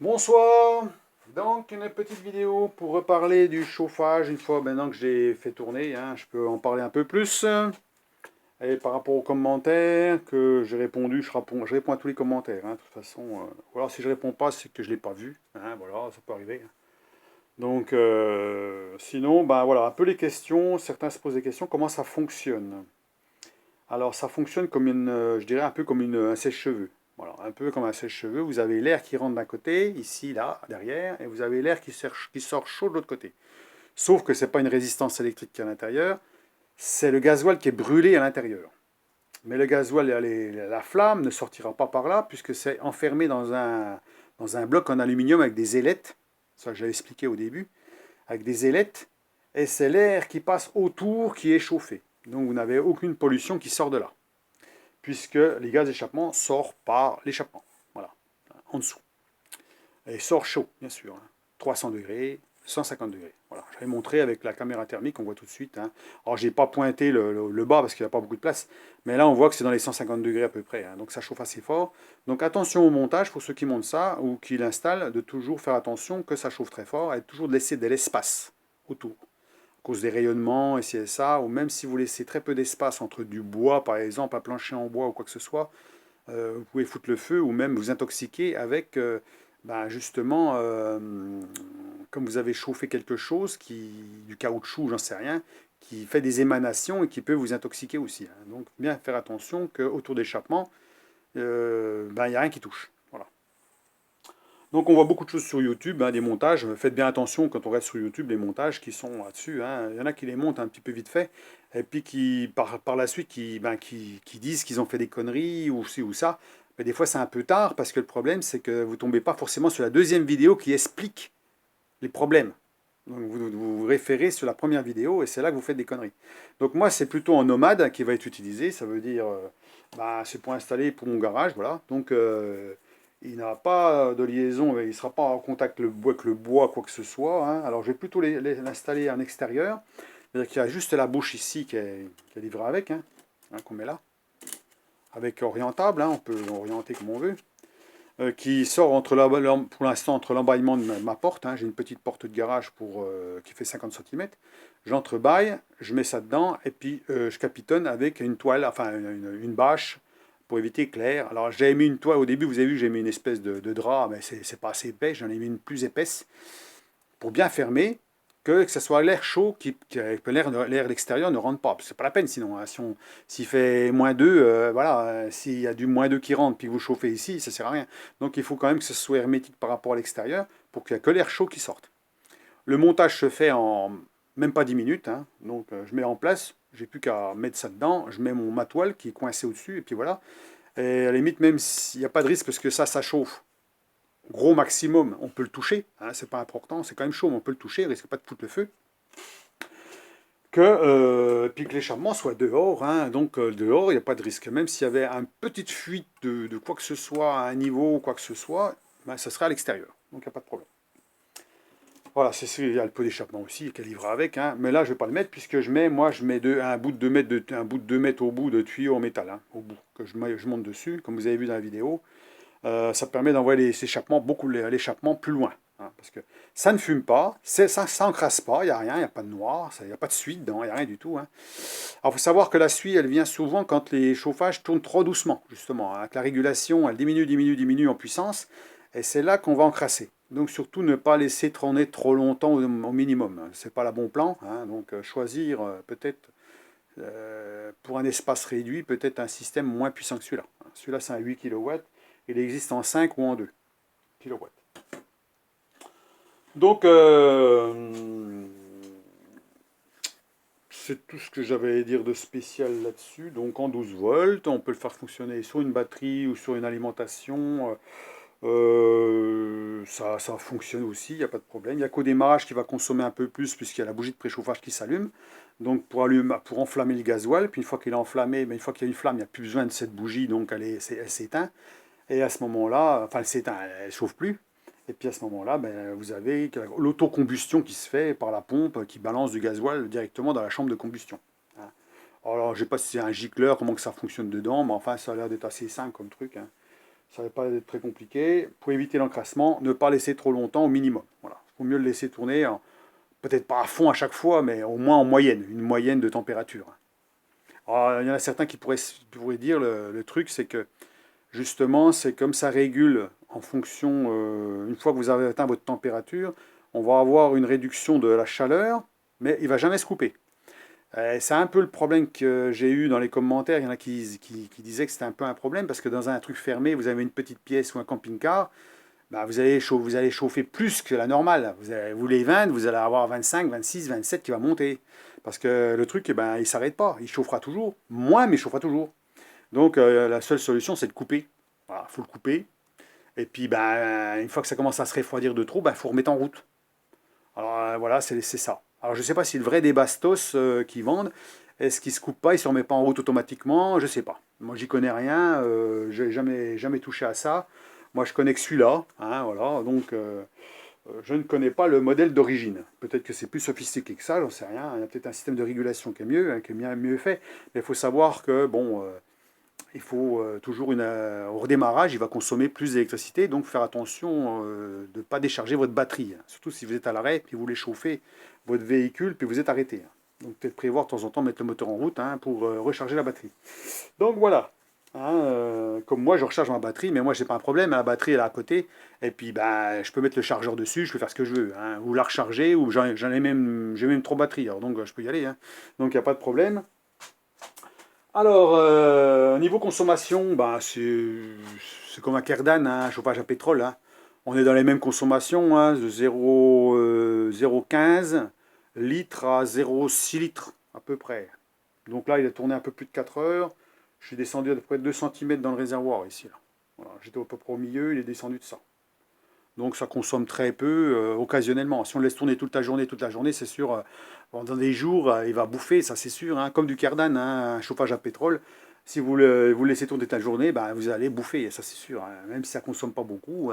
Bonsoir, donc une petite vidéo pour reparler du chauffage une fois maintenant que j'ai fait tourner, hein, je peux en parler un peu plus. Et par rapport aux commentaires que j'ai répondu, je réponds à tous les commentaires, hein, de toute façon. Ou alors si je réponds pas, c'est que je ne l'ai pas vu, hein, voilà, ça peut arriver. Donc sinon, ben voilà, un peu les questions, certains se posent des questions, comment ça fonctionne? Alors ça fonctionne comme je dirais un peu comme un sèche-cheveux. Voilà, un peu comme un sèche-cheveux. Vous avez l'air qui rentre d'un côté, ici, là, derrière, et vous avez l'air qui sort chaud de l'autre côté. Sauf que ce n'est pas une résistance électrique qui est à l'intérieur, c'est le gasoil qui est brûlé à l'intérieur. Mais le gasoil, la flamme ne sortira pas par là, puisque c'est enfermé dans un bloc en aluminium avec des ailettes. Ça, que j'avais expliqué au début. Avec des ailettes, et c'est l'air qui passe autour qui est chauffé. Donc vous n'avez aucune pollution qui sort de là, puisque les gaz d'échappement sortent par l'échappement, voilà, en dessous. Et sort chaud, bien sûr, hein. 300 degrés, 150 degrés. Voilà, j'avais montré avec la caméra thermique, on voit tout de suite, hein. Alors, j'ai pas pointé le bas parce qu'il n'y a pas beaucoup de place, mais là, on voit que c'est dans les 150 degrés à peu près, hein. Donc, ça chauffe assez fort. Donc, attention au montage, pour ceux qui montent ça ou qui l'installent, de toujours faire attention que ça chauffe très fort et toujours de laisser de l'espace autour. À cause des rayonnements, et c'est ça, ou même si vous laissez très peu d'espace entre du bois, par exemple, un plancher en bois ou quoi que ce soit, vous pouvez foutre le feu ou même vous intoxiquer avec, justement, comme vous avez chauffé quelque chose, du caoutchouc, j'en sais rien, qui fait des émanations et qui peut vous intoxiquer aussi, hein. Donc bien faire attention qu'autour d'échappement, il n'y a rien qui touche. Voilà. Donc on voit beaucoup de choses sur YouTube, hein, des montages. Faites bien attention quand on regarde sur YouTube les montages qui sont là-dessus, hein. Il y en a qui les montent un petit peu vite fait, et puis qui par la suite qui disent qu'ils ont fait des conneries ou ci ou ça. Mais des fois c'est un peu tard parce que le problème c'est que vous tombez pas forcément sur la deuxième vidéo qui explique les problèmes. Donc vous référez sur la première vidéo et c'est là que vous faites des conneries. Donc moi c'est plutôt en nomade qui va être utilisé, ça veut dire c'est pour installer pour mon garage, voilà. Donc il n'a pas de liaison, il ne sera pas en contact avec le bois, quoi que ce soit, hein. Alors je vais plutôt l'installer en extérieur, c'est-à-dire qu'il y a juste la bouche ici qui est livrée avec, hein, qu'on met là, avec orientable, hein, on peut orienter comme on veut, qui sort pour l'instant entre l'embaillement de ma porte, hein. J'ai une petite porte de garage qui fait 50 cm. J'entrebâille, je mets ça dedans et puis je capitonne avec une toile, enfin une bâche pour éviter clair. Alors j'ai mis une toile au début, vous avez vu, j'ai mis une espèce de drap, mais c'est pas assez épais, j'en ai mis une plus épaisse pour bien fermer, que ce soit l'air chaud, que l'air extérieur ne rentre pas. C'est pas la peine sinon, hein. S'il fait -2, voilà, s'il y a du -2 qui rentre, puis vous chauffez ici, ça sert à rien. Donc il faut quand même que ce soit hermétique par rapport à l'extérieur, pour qu'il n'y ait que l'air chaud qui sorte. Le montage se fait en même pas 10 minutes, hein. Donc je mets en place, j'ai plus qu'à mettre ça dedans, je mets ma toile qui est coincée au-dessus, et puis voilà. Et à la limite, même s'il n'y a pas de risque, parce que ça chauffe, gros maximum, on peut le toucher, hein, c'est pas important, c'est quand même chaud, mais on peut le toucher, il risque pas de foutre le feu. Puis que l'échappement soit dehors, hein, donc dehors, il n'y a pas de risque. Même s'il y avait une petite fuite de quoi que ce soit à un niveau, quoi que ce soit, ça serait à l'extérieur, donc il n'y a pas de problème. Voilà, il y a le pot d'échappement aussi qui est livré avec, hein, mais là je ne vais pas le mettre puisque je mets un bout de 2 mètres, un bout de 2 mètres au bout de tuyau en métal, hein, au bout, que je monte dessus, comme vous avez vu dans la vidéo. Ça permet d'envoyer l'échappement plus loin, hein, parce que ça ne fume pas, ça n'encrasse pas, il n'y a rien, il n'y a pas de noir, il n'y a pas de suie dedans, il n'y a rien du tout, hein. Alors il faut savoir que la suie, elle vient souvent quand les chauffages tournent trop doucement, justement, hein, que la régulation, elle diminue en puissance, et c'est là qu'on va encrasser. Donc surtout ne pas laisser tourner trop longtemps au minimum, hein. C'est pas le bon plan, hein, donc choisir peut-être pour un espace réduit, peut-être un système moins puissant que celui-là. Celui-là c'est un 8 kW, il existe en 5 ou en 2 kW. Donc c'est tout ce que j'avais à dire de spécial là-dessus. Donc en 12 volts, on peut le faire fonctionner sur une batterie ou sur une alimentation. Ça fonctionne aussi, il n'y a pas de problème. Il n'y a qu'au démarrage qui va consommer un peu plus puisqu'il y a la bougie de préchauffage qui s'allume. Donc pour enflammer le gasoil, puis une fois qu'il est enflammé, mais une fois qu'il y a une flamme, il n'y a plus besoin de cette bougie, donc elle s'éteint. Et à ce moment-là, enfin elle s'éteint, elle ne chauffe plus. Et puis à ce moment-là, vous avez l'autocombustion qui se fait par la pompe qui balance du gasoil directement dans la chambre de combustion, hein. Alors je ne sais pas si c'est un gicleur, comment que ça fonctionne dedans, mais enfin ça a l'air d'être assez simple comme truc, hein. Ça ne va pas être très compliqué. Pour éviter l'encrassement, ne pas laisser trop longtemps au minimum. Voilà. Il faut mieux le laisser tourner, peut-être pas à fond à chaque fois, mais au moins en moyenne, une moyenne de température. Alors, il y en a certains qui pourraient dire le truc, c'est que justement, c'est comme ça régule en fonction, une fois que vous avez atteint votre température, on va avoir une réduction de la chaleur, mais il ne va jamais se couper. C'est un peu le problème que j'ai eu dans les commentaires. Il y en a qui disaient que c'était un peu un problème parce que dans un truc fermé, vous avez une petite pièce ou un camping-car, bah, vous allez chauffer plus que la normale. Vous voulez 20, vous allez avoir 25, 26, 27 qui va monter. Parce que le truc, eh ben, il ne s'arrête pas. Il chauffera toujours. Moins, mais il chauffera toujours. Donc la seule solution, c'est de couper. Voilà, il faut le couper. Et puis, ben, une fois que ça commence à se refroidir de trop, il faut remettre en route. Alors voilà, c'est ça. Alors je ne sais pas si le vrai des Bastos qui vendent, est-ce qu'ils ne se coupent pas, ils ne se remettent pas en route automatiquement, je ne sais pas. Moi j'y connais rien, j'ai jamais touché à ça. Moi je connais que celui-là, hein, voilà, donc je ne connais pas le modèle d'origine. Peut-être que c'est plus sophistiqué que ça, j'en sais rien. Il y a peut-être un système de régulation qui est mieux, hein, qui est bien mieux fait. Mais il faut savoir que bon, il faut toujours au redémarrage, il va consommer plus d'électricité, donc faire attention de ne pas décharger votre batterie, hein. Surtout si vous êtes à l'arrêt, puis vous voulez chauffer votre véhicule, puis vous êtes arrêté, hein. Donc peut-être prévoir de temps en temps mettre le moteur en route, hein, pour recharger la batterie. Donc voilà, hein, comme moi je recharge ma batterie, mais moi j'ai pas un problème, la batterie elle est à côté, et puis bah, je peux mettre le chargeur dessus, je peux faire ce que je veux, hein, ou la recharger, ou j'ai même trop de batterie, alors donc je peux y aller, hein. Donc il n'y a pas de problème. Alors, niveau consommation, bah, c'est comme un Cardan, hein, un chauffage à pétrole, hein. On est dans les mêmes consommations, hein, de 0,15 litres à 0,6 litres à peu près. Donc là, il a tourné un peu plus de 4 heures. Je suis descendu à peu près de 2 cm dans le réservoir ici. Là. Voilà, j'étais à peu près au milieu, il est descendu de ça. Donc ça consomme très peu, occasionnellement. Si on le laisse tourner toute la journée, c'est sûr, pendant des jours, il va bouffer, ça c'est sûr, hein, comme du cardan, hein, un chauffage à pétrole. Si vous le laissez tourner toute la journée, ben, vous allez bouffer, ça c'est sûr, hein, même si ça ne consomme pas beaucoup.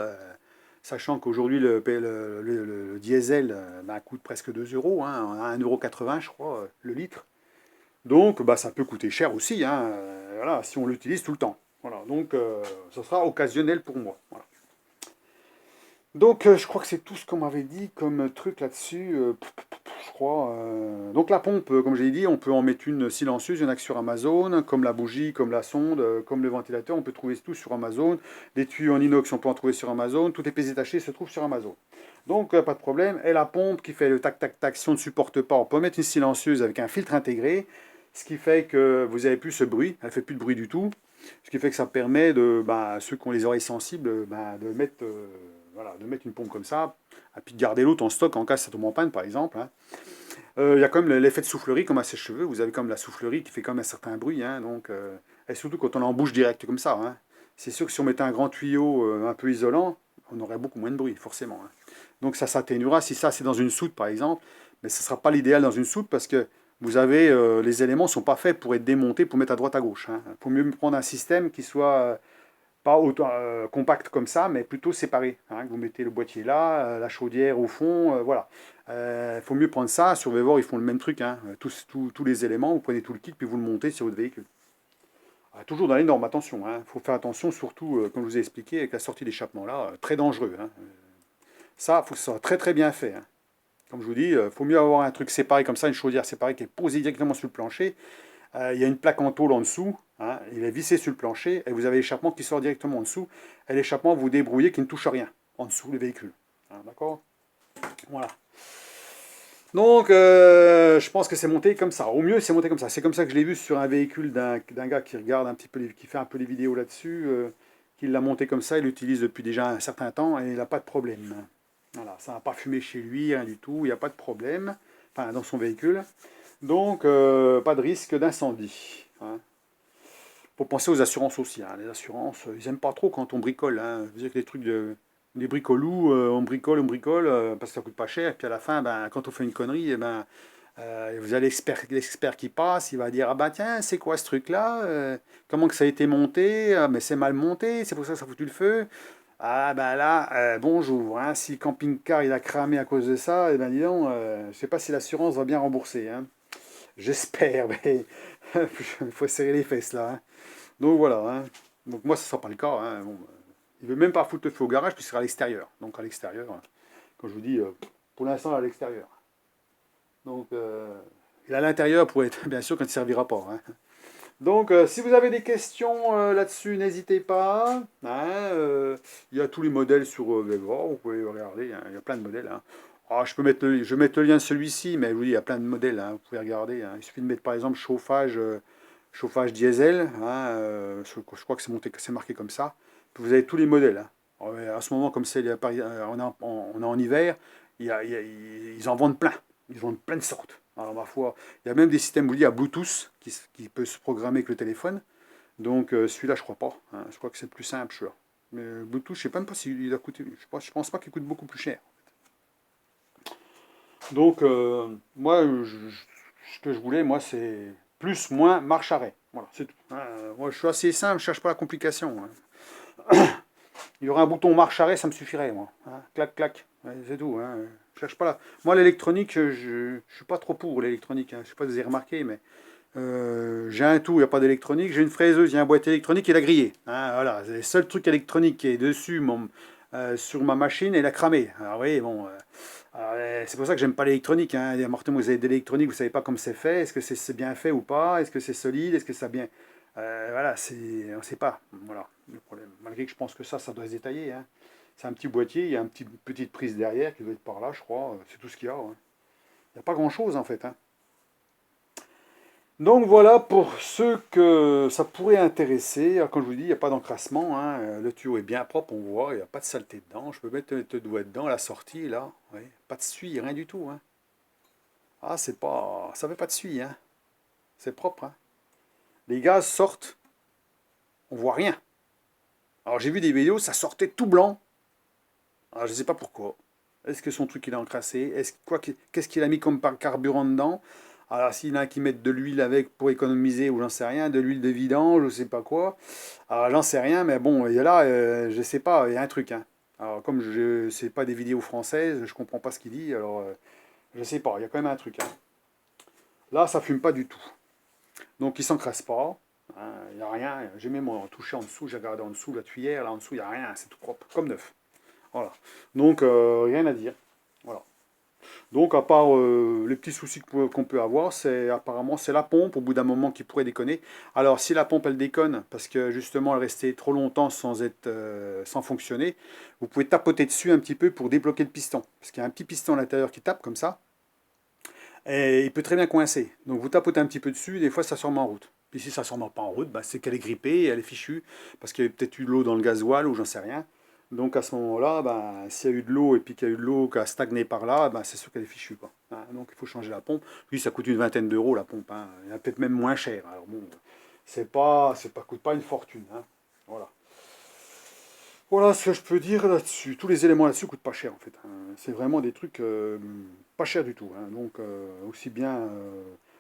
Sachant qu'aujourd'hui le diesel ben, coûte presque 2 euros, hein, à 1,80 € je crois, le litre. Donc bah, ça peut coûter cher aussi, hein, voilà, si on l'utilise tout le temps. Voilà, donc ça sera occasionnel pour moi. Voilà. Donc, je crois que c'est tout ce qu'on m'avait dit comme truc là-dessus, je crois. Donc la pompe, comme j'ai dit, on peut en mettre une silencieuse, il y en a que sur Amazon, comme la bougie, comme la sonde, comme le ventilateur, on peut trouver tout sur Amazon. Des tuyaux en inox, on peut en trouver sur Amazon. Toutes les pièces détachées se trouvent sur Amazon. Donc, pas de problème. Et la pompe qui fait le tac tac tac, si on ne supporte pas, on peut mettre une silencieuse avec un filtre intégré, ce qui fait que vous n'avez plus ce bruit, elle ne fait plus de bruit du tout. Ce qui fait que ça permet de, bah, ceux qui ont les oreilles sensibles, bah, de mettre... voilà, de mettre une pompe comme ça, et puis de garder l'autre en stock en cas ça tombe en panne par exemple, hein. Il y a quand même l'effet de soufflerie comme à sèche-cheveux, vous avez comme la soufflerie qui fait quand même un certain bruit, hein, donc, et surtout quand on est en bouche directe comme ça, hein. C'est sûr que si on mettait un grand tuyau un peu isolant, on aurait beaucoup moins de bruit forcément, hein. Donc ça s'atténuera, si ça c'est dans une soute par exemple, mais ce ne sera pas l'idéal dans une soute parce que vous avez, les éléments ne sont pas faits pour être démontés pour mettre à droite à gauche, hein. Il faut mieux prendre un système qui soit... pas autant compact comme ça, mais plutôt séparé, hein. Vous mettez le boîtier là, la chaudière au fond, voilà. Il faut mieux prendre ça. Sur Vevor, ils font le même truc, hein. Tous les éléments, vous prenez tout le kit, puis vous le montez sur votre véhicule. Toujours dans les normes, attention, hein. Il faut faire attention, surtout, comme je vous ai expliqué, avec la sortie d'échappement là, très dangereux, hein. Ça, il faut que ce soit très très bien fait, hein. Comme je vous dis, il faut mieux avoir un truc séparé comme ça, une chaudière séparée qui est posée directement sur le plancher. Il y a une plaque en tôle en dessous, hein, il est vissé sur le plancher, et vous avez l'échappement qui sort directement en dessous, et l'échappement, vous débrouillez qui ne touche à rien, en dessous, le véhicule. Hein, d'accord. Voilà. Donc, je pense que c'est monté comme ça. Au mieux, c'est monté comme ça. C'est comme ça que je l'ai vu sur un véhicule d'un gars qui regarde un petit peu, qui fait un peu les vidéos là-dessus, qu'il l'a monté comme ça, il l'utilise depuis déjà un certain temps, et il n'a pas de problème. Voilà, ça n'a pas fumé chez lui, rien du tout, il n'y a pas de problème, enfin, dans son véhicule. Donc, pas de risque d'incendie, hein. Faut penser aux assurances aussi, hein. Les assurances, ils n'aiment pas trop quand on bricole, hein. Je veux dire que les trucs des bricolous, on bricole, parce que ça coûte pas cher. Et puis à la fin, ben, quand on fait une connerie, eh ben, vous avez l'expert qui passe, il va dire, ah ben tiens, c'est quoi ce truc-là? Comment que ça a été monté? Ah, mais c'est mal monté, c'est pour ça que ça a foutu le feu. Ah ben là, bonjour, hein. Si le camping-car il a cramé à cause de ça, eh ben dis donc, je sais pas si l'assurance va bien rembourser, hein. J'espère, mais il faut serrer les fesses là, hein. Donc voilà, hein. Donc moi, ce ne sera pas le cas, hein. Bon, Il veut même pas foutre le feu au garage puisqu'il sera à l'extérieur. Donc à l'extérieur, quand je vous dis, pour l'instant à l'extérieur. Donc, et à l'intérieur, pour être bien sûr, quand il ne servira pas. Hein. Donc, si vous avez des questions là-dessus, n'hésitez pas. Hein, il y a tous les modèles sur Vevor, vous pouvez regarder, hein, il y a plein de modèles. Hein. Ah, je vais mettre le lien de celui-ci, mais oui, il y a plein de modèles, hein, vous pouvez regarder. Hein. Il suffit de mettre par exemple chauffage, chauffage diesel. Hein, je crois que c'est marqué comme ça. Puis vous avez tous les modèles. Hein. Alors, à ce moment, comme c'est on est en hiver, ils en vendent plein. Ils vendent plein de sortes. Alors, ma foi, il y a même des systèmes à Bluetooth qui peut se programmer avec le téléphone. Donc, celui-là, je crois pas. Hein. Je crois que c'est le plus simple, celui-là. Mais Bluetooth, je sais même pas s'il a coûté. Je pense pas qu'il coûte beaucoup plus cher. Donc, moi, ce que je voulais, moi, c'est plus, moins, marche, arrêt. Voilà, c'est tout. Hein. Moi, je suis assez simple, je cherche pas la complication. Hein. Il y aura un bouton marche, arrêt, ça me suffirait, moi. Hein. Clac, clac. Ouais, c'est tout. Hein. Je cherche pas là. Moi, l'électronique, je suis pas trop pour l'électronique. Hein. Je sais pas si vous avez remarqué, mais j'ai un tout, il n'y a pas d'électronique. J'ai une fraiseuse, il y a un boîtier électronique et la grillée. Hein, voilà, c'est le seul truc électronique qui est dessus sur ma machine et la cramé. Alors oui, bon, c'est pour ça que j'aime pas l'électronique. Hein. Martin, vous avez de l'électronique, vous savez pas comment c'est fait. Est-ce que c'est bien fait ou pas? Est-ce que c'est solide? Est-ce que ça bien? Voilà, on ne sait pas. Voilà le problème. Malgré que je pense que ça doit se détailler. Hein. C'est un petit boîtier, il y a une petite prise derrière qui doit être par là, je crois. C'est tout ce qu'il y a. Hein. Il n'y a pas grand-chose en fait. Hein. Donc voilà pour ceux que ça pourrait intéresser. Alors, comme je vous dis, il n'y a pas d'encrassement. Hein. Le tuyau est bien propre, on voit. Il n'y a pas de saleté dedans. Je peux mettre le doigt dedans, la sortie là. Oui. Pas de suie, rien du tout. Hein. Ah, c'est pas. Ça fait pas de suie. Hein. C'est propre. Hein. Les gaz sortent, on voit rien. Alors j'ai vu des vidéos, ça sortait tout blanc. Alors je ne sais pas pourquoi. Est-ce que son truc il est encrassé? Qu'est-ce qu'il a mis comme carburant dedans? Alors s'il y en a qui mettent de l'huile avec pour économiser, ou j'en sais rien, de l'huile de vidange, je sais pas quoi. Alors j'en sais rien, mais bon, il y a là, je sais pas, il y a un truc. Hein. Alors comme je sais pas des vidéos françaises, je comprends pas ce qu'il dit, alors je sais pas, il y a quand même un truc. Hein. Là, ça fume pas du tout. Donc il s'encrasse pas. Hein, il n'y a rien. J'ai même touché en dessous, j'ai regardé en dessous la tuyère, là en dessous, il n'y a rien, c'est tout propre, comme neuf. Voilà. Donc rien à dire. Voilà. Donc, à part les petits soucis qu'on peut avoir, apparemment c'est la pompe au bout d'un moment qui pourrait déconner. Alors, si la pompe elle déconne, parce que justement elle restait trop longtemps sans fonctionner, vous pouvez tapoter dessus un petit peu pour débloquer le piston. Parce qu'il y a un petit piston à l'intérieur qui tape comme ça, et il peut très bien coincer. Donc, vous tapotez un petit peu dessus, et des fois ça se remet en route. Puis si ça ne se remet pas en route, bah, c'est qu'elle est grippée, elle est fichue, parce qu'il y a peut-être eu de l'eau dans le gasoil ou j'en sais rien. Donc à ce moment-là, ben, s'il y a eu de l'eau et puis qu'il y a eu de l'eau qui a stagné par là, ben, c'est sûr qu'elle est fichue. Quoi. Hein, donc il faut changer la pompe. Puis ça coûte une vingtaine d'euros la pompe. Hein. Il y en a peut-être même moins cher. Alors bon, coûte pas une fortune. Hein. Voilà. Voilà ce que je peux dire là-dessus. Tous les éléments là-dessus coûtent pas cher en fait. Hein. C'est vraiment des trucs pas chers du tout. Hein. Donc aussi bien,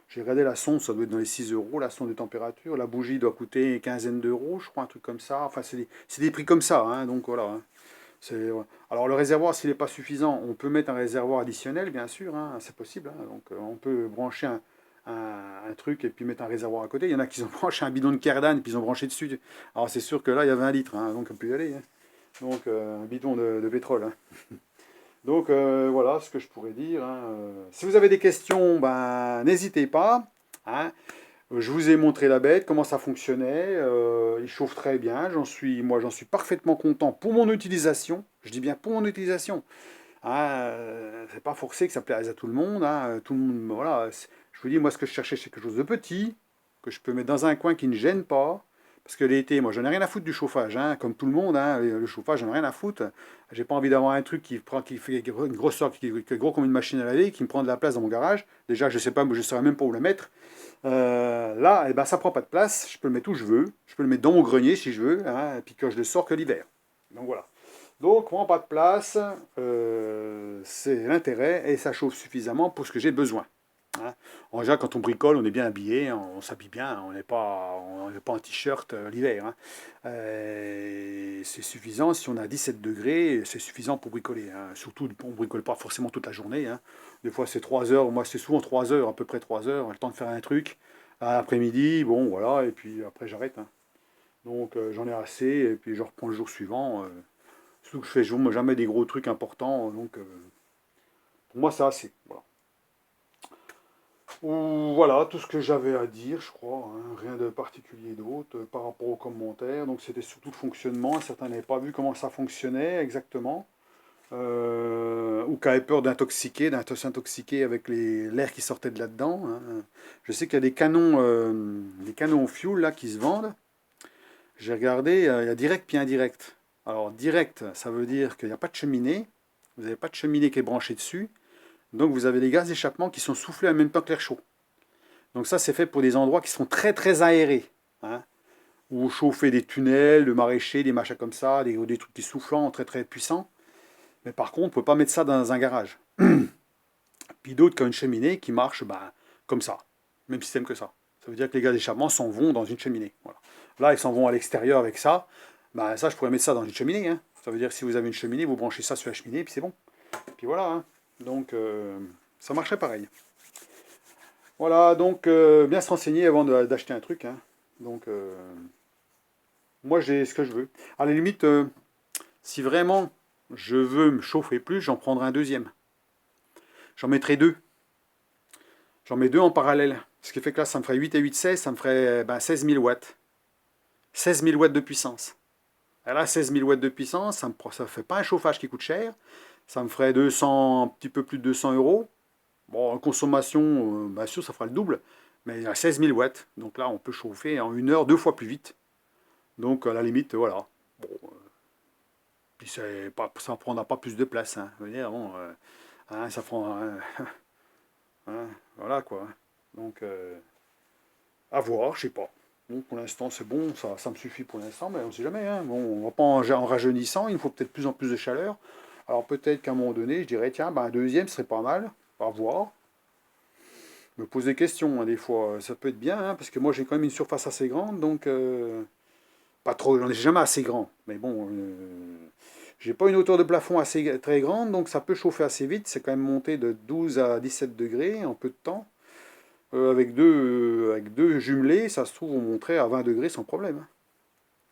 j'ai regardé la sonde, ça doit être dans les 6 euros, la sonde de température. La bougie doit coûter une quinzaine d'euros, je crois, un truc comme ça. Enfin, c'est des prix comme ça. Hein. Donc voilà. Hein. Alors le réservoir, s'il n'est pas suffisant, on peut mettre un réservoir additionnel, bien sûr, hein, c'est possible. Hein. Donc on peut brancher un truc et puis mettre un réservoir à côté. Il y en a qui ont branché un bidon de Kerdan et puis ils ont branché dessus. Alors c'est sûr que là, il y a 20 litres, hein, donc on peut y aller. Hein. Donc un bidon de pétrole. Hein. Donc voilà ce que je pourrais dire. Hein. Si vous avez des questions, ben, n'hésitez pas. Hein. Je vous ai montré la bête, comment ça fonctionnait. Il chauffe très bien. Moi, j'en suis parfaitement content pour mon utilisation. Je dis bien pour mon utilisation. Hein, c'est pas forcé que ça plaise à tout le monde. Hein, tout le monde, voilà. Je vous dis, moi, ce que je cherchais, c'est quelque chose de petit, que je peux mettre dans un coin qui ne gêne pas. Parce que l'été, moi, j'en ai rien à foutre du chauffage, hein, comme tout le monde. Hein, le chauffage, j'en ai rien à foutre. J'ai pas envie d'avoir un truc qui fait une grosseur, qui est gros comme une machine à laver, qui me prend de la place dans mon garage. Déjà, je sais pas, je saurais même pas où le mettre. Là, eh ben, ça prend pas de place. Je peux le mettre où je veux. Je peux le mettre dans mon grenier si je veux. Hein, et puis que je le sors que l'hiver. Donc voilà. Donc, prend pas de place. C'est l'intérêt et ça chauffe suffisamment pour ce que j'ai besoin. Hein. En général, quand on bricole, on est bien habillé, on s'habille bien, on n'est pas en t-shirt l'hiver. Hein. C'est suffisant, si on a 17 degrés, c'est suffisant pour bricoler. Hein. Surtout, on ne bricole pas forcément toute la journée. Hein. Des fois, c'est 3 heures, moi c'est souvent 3 heures, à peu près 3 heures, le temps de faire un truc. Après-midi, bon voilà, et puis après j'arrête. Hein. Donc j'en ai assez, et puis je reprends le jour suivant. Surtout que je fais jamais des gros trucs importants, donc pour moi c'est assez. Voilà. Voilà tout ce que j'avais à dire, je crois, hein. Rien de particulier d'autre par rapport aux commentaires. Donc c'était surtout le fonctionnement. Certains n'avaient pas vu comment ça fonctionnait exactement. Ou qui avaient peur s'intoxiquer avec l'air qui sortait de là-dedans, hein. Je sais qu'il y a des canons au fioul là qui se vendent. J'ai regardé, il y a direct puis indirect. Alors direct, ça veut dire qu'il n'y a pas de cheminée. Vous n'avez pas de cheminée qui est branchée dessus. Donc vous avez des gaz d'échappement qui sont soufflés en même temps que l'air chaud. Donc ça c'est fait pour des endroits qui sont très très aérés, hein, où chauffer des tunnels, de maraîchers, des machins comme ça, des trucs qui soufflent très très puissants. Mais par contre, on ne peut pas mettre ça dans un garage. Puis d'autres qui ont une cheminée qui marche comme ça, même système que ça. Ça veut dire que les gaz d'échappement s'en vont dans une cheminée. Voilà. Là, ils s'en vont à l'extérieur avec ça. Ça, je pourrais mettre ça dans une cheminée, hein. Ça veut dire que si vous avez une cheminée, vous branchez ça sur la cheminée, puis c'est bon. Puis voilà, hein. Donc, ça marcherait pareil. Voilà, donc bien se renseigner avant d'acheter un truc, hein. Donc, moi j'ai ce que je veux. À la limite, si vraiment je veux me chauffer plus, j'en prendrai un deuxième. J'en mettrai deux. J'en mets deux en parallèle. Ce qui fait que là, ça me ferait 8 et 8, 16, ça me ferait 16 000 watts. 16 000 watts de puissance. Et là, 16 000 watts de puissance, ça ne fait pas un chauffage qui coûte cher. Ça me ferait 200, un petit peu plus de 200 euros. Bon, en consommation, bien sûr, ça fera le double. Mais à 16 000 watts. Donc là, on peut chauffer en 1 heure 2 fois plus vite. Donc à la limite, voilà. Bon, puis ça ne prendra pas plus de place, hein. Je veux dire, bon, hein, ça prend. Hein, voilà quoi. Donc, à voir, je sais pas. Bon, pour l'instant, c'est bon, ça me suffit pour l'instant, mais on sait jamais, hein. Bon, on va pas en rajeunissant, il nous faut peut-être plus en plus de chaleur. Alors peut-être qu'à un moment donné, je dirais, tiens, un deuxième serait pas mal, à voir. Me poser des questions, hein, des fois, ça peut être bien, hein, parce que moi j'ai quand même une surface assez grande, donc pas trop, j'en ai jamais assez grand, mais bon, j'ai pas une hauteur de plafond assez très grande, donc ça peut chauffer assez vite, c'est quand même monté de 12 à 17 degrés en peu de temps. Avec deux jumelés, ça se trouve, on monterait à 20 degrés sans problème, hein.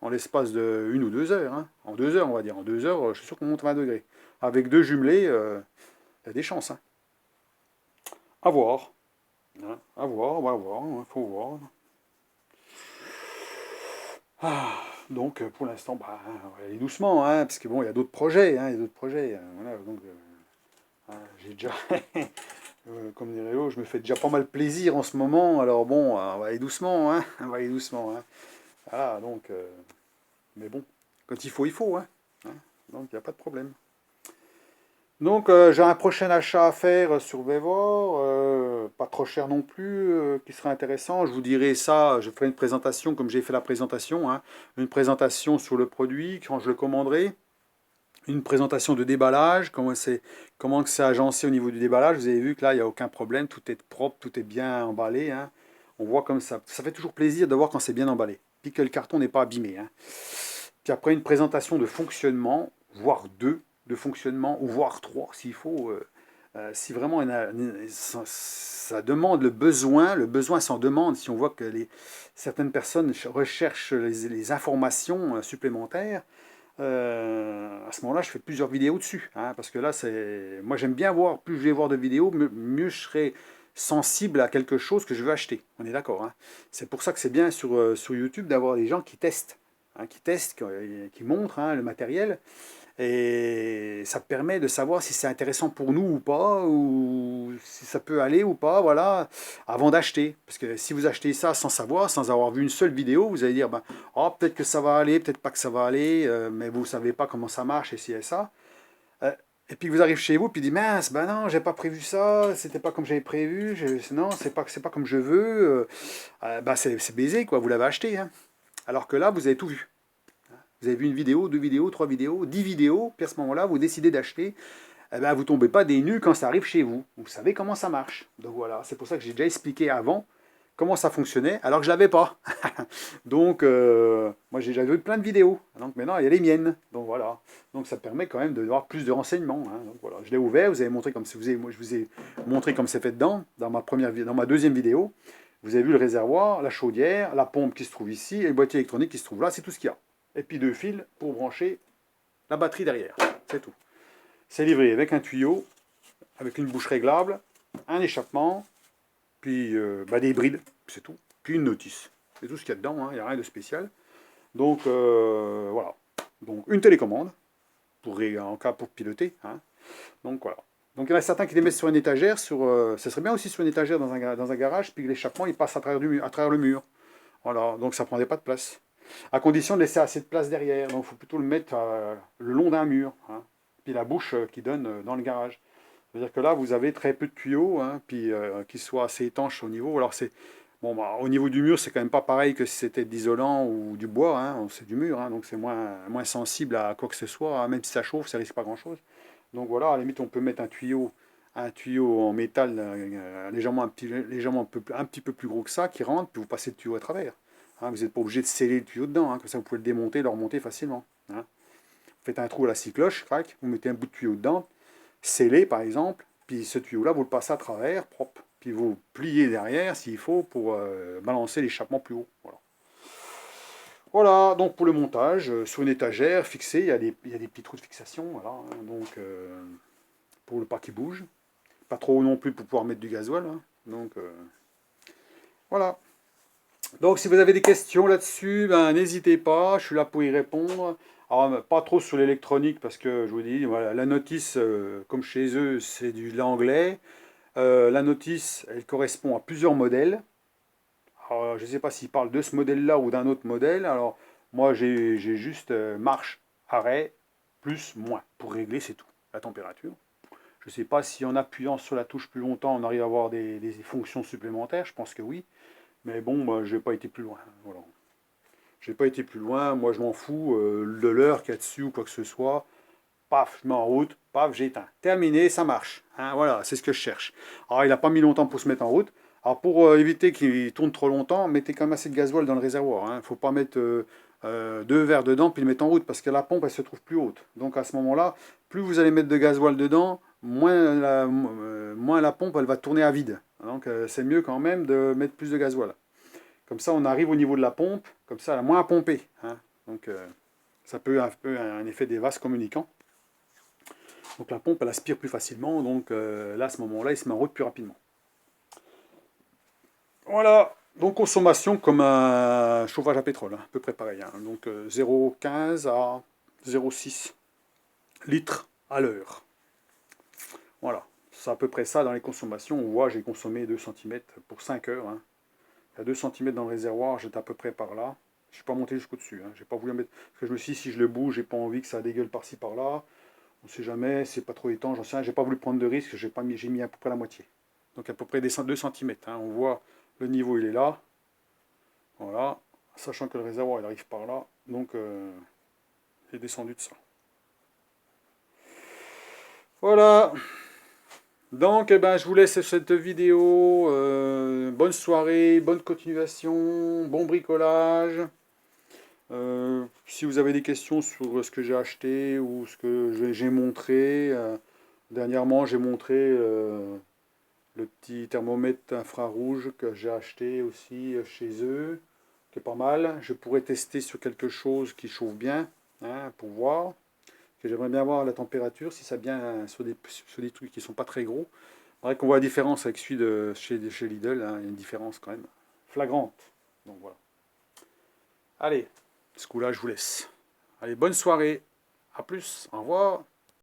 En l'espace de 1 ou 2 heures, hein. En 2 heures, on va dire. En 2 heures, je suis sûr qu'on monte à 20 degrés. Avec deux jumelés, il y a des chances, hein. À voir. Hein. À voir, on va voir, il faut voir. Ah, donc pour l'instant, on va aller doucement, hein, parce que bon, il y a d'autres projets, hein, il y a d'autres projets. Voilà, donc, j'ai déjà, comme dirait l'autre, je me fais déjà pas mal plaisir en ce moment, alors bon, on va aller doucement, hein, on va aller doucement, hein. Voilà, donc, mais bon, quand il faut, hein. Hein. Donc il n'y a pas de problème. Donc j'ai un prochain achat à faire sur Vevor, pas trop cher non plus, qui serait intéressant. Je vous dirai ça, je ferai une présentation comme j'ai fait la présentation, hein. Une présentation sur le produit quand je le commanderai, une présentation de déballage, comment c'est agencé au niveau du déballage. Vous avez vu que là, il n'y a aucun problème, tout est propre, tout est bien emballé, hein. On voit comme ça fait toujours plaisir de voir quand c'est bien emballé, puis que le carton n'est pas abîmé, hein. Puis après, une présentation de fonctionnement, voire deux, de fonctionnement, ou voire trois, s'il faut. Si vraiment ça demande le besoin s'en demande, si on voit que certaines personnes recherchent les informations supplémentaires, à ce moment-là, je fais plusieurs vidéos dessus, hein, parce que là, moi j'aime bien voir, plus je vais voir de vidéos, mieux je serai sensible à quelque chose que je veux acheter. On est d'accord, hein. C'est pour ça que c'est bien sur YouTube d'avoir des gens qui testent, hein, qui montrent, hein, le matériel, et ça permet de savoir si c'est intéressant pour nous ou pas, ou si ça peut aller ou pas, voilà, avant d'acheter. Parce que si vous achetez ça sans savoir, sans avoir vu une seule vidéo, vous allez dire, oh, peut-être que ça va aller, peut-être pas que ça va aller, mais vous ne savez pas comment ça marche et ci et ça. Et puis vous arrivez chez vous, puis vous dites, mince, non, j'ai pas prévu ça, c'était pas comme j'avais prévu, non, c'est pas comme je veux, c'est baisé, quoi, vous l'avez acheté, hein. Alors que là, vous avez tout vu. Vous avez vu une vidéo, deux vidéos, trois vidéos, 10 vidéos, puis à ce moment-là, vous décidez d'acheter, vous ne tombez pas des nues quand ça arrive chez vous. Vous savez comment ça marche. Donc voilà, c'est pour ça que j'ai déjà expliqué avant comment ça fonctionnait, alors que je ne l'avais pas. Donc, moi j'ai déjà vu plein de vidéos. Donc maintenant, il y a les miennes. Donc voilà. Donc ça permet quand même d'avoir plus de renseignements, hein. Donc voilà, je l'ai ouvert, vous avez montré comme je vous ai montré comme c'est fait dedans, dans ma deuxième vidéo. Vous avez vu le réservoir, la chaudière, la pompe qui se trouve ici, et le boîtier électronique qui se trouve là, c'est tout ce qu'il y a. Et puis 2 fils pour brancher la batterie derrière, c'est tout. C'est livré avec un tuyau, avec une bouche réglable, un échappement, puis des brides, c'est tout. Puis une notice. C'est tout ce qu'il y a dedans, hein, il n'y a rien de spécial. Donc voilà. Donc une télécommande, en cas pour piloter. Hein. Donc voilà. Donc il y en a certains qui les mettent sur une étagère, ça serait bien aussi sur une étagère dans un garage, puis l'échappement il passe à travers le mur. Voilà, donc ça ne prendrait pas de place. À condition de laisser assez de place derrière. Donc il faut plutôt le mettre le long d'un mur. Hein. Puis la bouche qui donne dans le garage. C'est-à-dire que là, vous avez très peu de tuyaux, hein, puis qui soient assez étanches au niveau. Alors c'est bon, au niveau du mur, c'est quand même pas pareil que si c'était de l'isolant ou du bois. Hein, c'est du mur, hein, donc c'est moins sensible à quoi que ce soit. Hein, même si ça chauffe, ça risque pas grand-chose. Donc voilà, à la limite, on peut mettre un tuyau en métal légèrement, un petit peu plus gros que ça, qui rentre, puis vous passez le tuyau à travers. Hein, vous n'êtes pas obligé de sceller le tuyau dedans, hein, comme ça vous pouvez le démonter, le remonter facilement. Hein. Vous faites un trou à la scie cloche, crac, vous mettez un bout de tuyau dedans, scellé par exemple, puis ce tuyau-là, vous le passez à travers, propre, puis vous pliez derrière s'il faut pour balancer l'échappement plus haut. Voilà. Voilà, donc pour le montage, sur une étagère fixée, il y a des petits trous de fixation, voilà, hein, donc pour le pas qui bouge. Pas trop non plus pour pouvoir mettre du gasoil. Hein, donc voilà. Donc si vous avez des questions là-dessus, ben, n'hésitez pas, je suis là pour y répondre. Alors, pas trop sur l'électronique parce que je vous dis, voilà, la notice, comme chez eux, c'est de l'anglais. La notice, elle correspond à plusieurs modèles. Alors, je ne sais pas s'ils parlent de ce modèle-là ou d'un autre modèle. Alors, moi, j'ai juste marche, arrêt, plus, moins. Pour régler, c'est tout. La température. Je ne sais pas si en appuyant sur la touche plus longtemps, on arrive à avoir des fonctions supplémentaires. Je pense que oui. Mais bon, moi, je n'ai pas été plus loin. Voilà. Je n'ai pas été plus loin. Moi, je m'en fous de l'heure qu'il y a dessus ou quoi que ce soit. Paf, je mets en route. Paf, j'éteins. Terminé, ça marche. Hein, voilà, c'est ce que je cherche. Alors, il n'a pas mis longtemps pour se mettre en route. Alors, pour éviter qu'il tourne trop longtemps, mettez quand même assez de gasoil dans le réservoir. Il ne faut pas mettre 2 verres dedans puis le mettre en route parce que la pompe, elle se trouve plus haute. Donc, à ce moment-là, plus vous allez mettre de gasoil dedans, moins la pompe, elle va tourner à vide. Donc, c'est mieux quand même de mettre plus de gasoil. Comme ça, on arrive au niveau de la pompe. Comme ça, elle a moins à pomper. Hein. Donc, ça peut un peu un effet des vases communicants. Donc la pompe, elle aspire plus facilement, donc là, à ce moment-là, il se met en route plus rapidement. Voilà, donc consommation comme un chauffage à pétrole, hein, à peu près pareil. Hein. Donc 0,15 à 0,6 litres à l'heure. Voilà, c'est à peu près ça dans les consommations. On voit, j'ai consommé 2 cm pour 5 heures. Hein. Il y a 2 cm dans le réservoir, j'étais à peu près par là. Je ne suis pas monté jusqu'au dessus. Hein. J'ai pas voulu mettre. Parce que je me suis dit, si je le bouge, j'ai pas envie que ça dégueule par-ci par-là. On ne sait jamais, c'est pas trop étanche, j'en sais rien, j'ai pas voulu prendre de risque, j'ai mis à peu près la moitié. Donc à peu près des 2 cm. Hein. On voit le niveau, il est là. Voilà. Sachant que le réservoir, il arrive par là. Donc j'ai descendu de ça. Voilà. Donc eh ben, je vous laisse cette vidéo. Bonne soirée, bonne continuation, bon bricolage. Si vous avez des questions sur ce que j'ai acheté ou ce que j'ai montré, dernièrement j'ai montré le petit thermomètre infrarouge que j'ai acheté aussi chez eux, qui est pas mal. Je pourrais tester sur quelque chose qui chauffe bien, hein, pour voir. Que j'aimerais bien voir la température, si ça bien sur des trucs qui sont pas très gros. C'est vrai qu'on voit la différence avec celui de chez Lidl, hein, il y a une différence quand même flagrante. Donc voilà. Allez, ce coup-là, je vous laisse. Allez, bonne soirée. À plus. Au revoir.